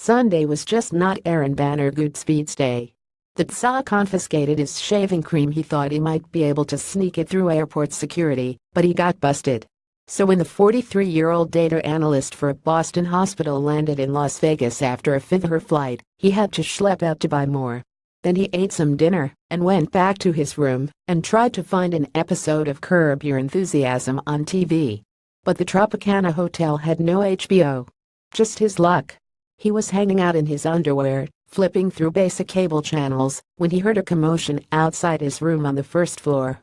Sunday was just not Aaron BannerGoodspeeds day. The Tsa confiscated his shaving cream. He thought he might be able to sneak it through airport security, but he got busted. So when the 43-year-old data analyst for a Boston hospital landed in Las Vegas after a fifth-hour flight, he had to schlep out to buy more. Then he ate some dinner and went back to his room and tried to find an episode of Curb Your Enthusiasm on TV. But the Tropicana Hotel had no HBO. Just his luck. He was hanging out in his underwear, flipping through basic cable channels, when he heard a commotion outside his room on the first floor.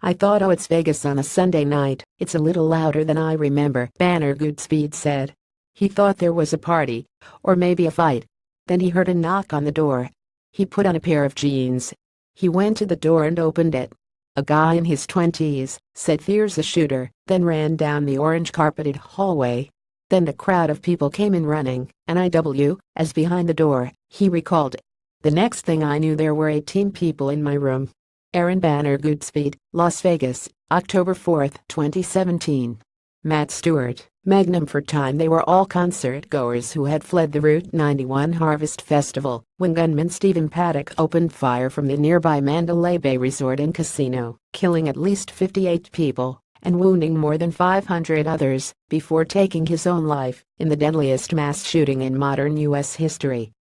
"I thought, oh, it's Vegas on a Sunday night. It's a little louder than I remember," BannerGoodspeeds said. He thought there was a party, or maybe a fight. Then he heard a knock on the door. He put on a pair of jeans. He went to the door and opened it. A guy in his 20s said, "There's a shooter," then ran down the orange carpeted hallway. Then the crowd of people came in running, and as behind the door, he recalled. "The next thing I knew, there were 18 people in my room." Aaron BannerGoodspeeds, Las Vegas, October 4, 2017. Matt Stewart, Magnum for Time. They were all concert goers who had fled the Route 91 Harvest Festival when gunman Stephen Paddock opened fire from the nearby Mandalay Bay Resort and Casino, killing at least 58 people and wounding more than 500 others before taking his own life in the deadliest mass shooting in modern U.S. history.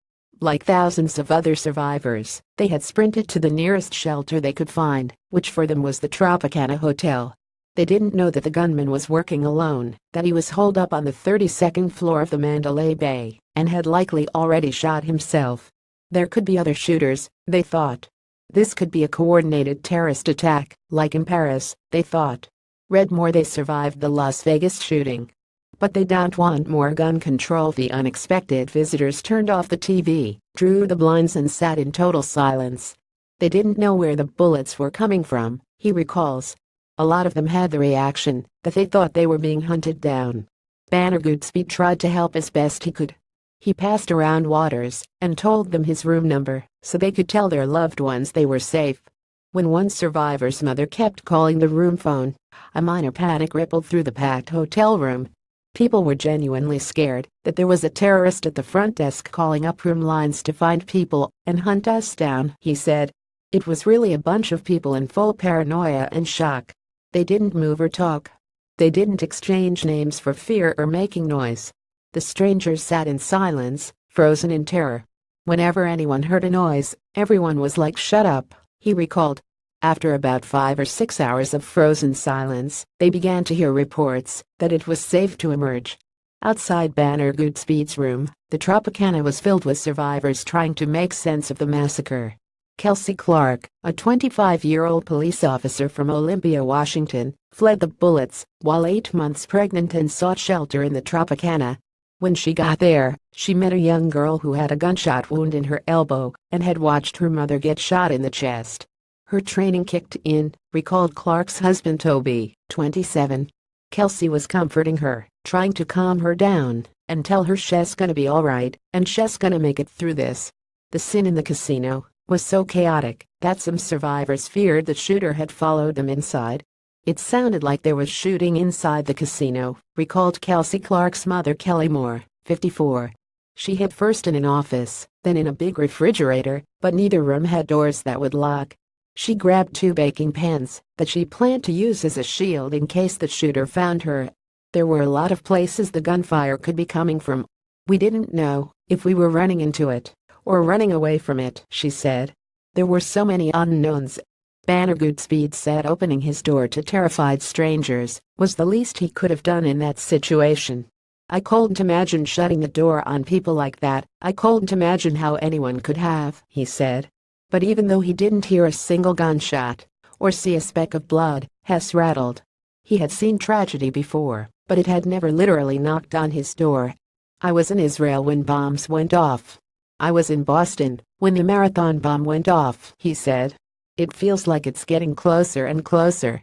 Like thousands of other survivors, they had sprinted to the nearest shelter they could find, which for them was the Tropicana Hotel. They didn't know that the gunman was working alone, that he was holed up on the 32nd floor of the Mandalay Bay, and had likely already shot himself. There could be other shooters, they thought. This could be a coordinated terrorist attack, like in Paris, they thought. Read more. They survived the Las Vegas shooting. But they don't want more gun control. The unexpected visitors turned off the TV, drew the blinds and sat in total silence. They didn't know where the bullets were coming from, he recalls. A lot of them had the reaction that they thought they were being hunted down. BannerGoodspeeds tried to help as best he could. He passed around waters and told them his room number so they could tell their loved ones they were safe. When one survivor's mother kept calling the room phone, a minor panic rippled through the packed hotel room. People were genuinely scared that there was a terrorist at the front desk calling up room lines to find people and hunt us down, he said. It was really a bunch of people in full paranoia and shock. They didn't move or talk. They didn't exchange names for fear or making noise. The strangers sat in silence, frozen in terror. Whenever anyone heard a noise, everyone was like, "Shut up," he recalled. After about 5 or 6 hours of frozen silence, they began to hear reports that it was safe to emerge. Outside BannerGoodspeeds' room, the Tropicana was filled with survivors trying to make sense of the massacre. Kelsey Clark, a 25-year-old police officer from Olympia, Washington, fled the bullets while 8 months pregnant and sought shelter in the Tropicana. When she got there, she met a young girl who had a gunshot wound in her elbow and had watched her mother get shot in the chest. Her training kicked in, recalled Clark's husband Toby, 27. Kelsey was comforting her, trying to calm her down and tell her she's gonna be alright and she's gonna make it through this. The scene in the casino was so chaotic that some survivors feared the shooter had followed them inside. It sounded like there was shooting inside the casino, recalled Kelsey Clark's mother Kelly Moore, 54. She hid first in an office, then in a big refrigerator, but neither room had doors that would lock. She grabbed 2 baking pans that she planned to use as a shield in case the shooter found her. There were a lot of places the gunfire could be coming from. "We didn't know if we were running into it or running away from it," she said. "There were so many unknowns." BannerGoodspeeds said opening his door to terrified strangers was the least he could have done in that situation. "I couldn't imagine shutting the door on people like that. I couldn't imagine how anyone could have," he said. But even though he didn't hear a single gunshot or see a speck of blood, Hess rattled. He had seen tragedy before, but it had never literally knocked on his door. "I was in Israel when bombs went off. I was in Boston when the marathon bomb went off," he said. "It feels like it's getting closer and closer."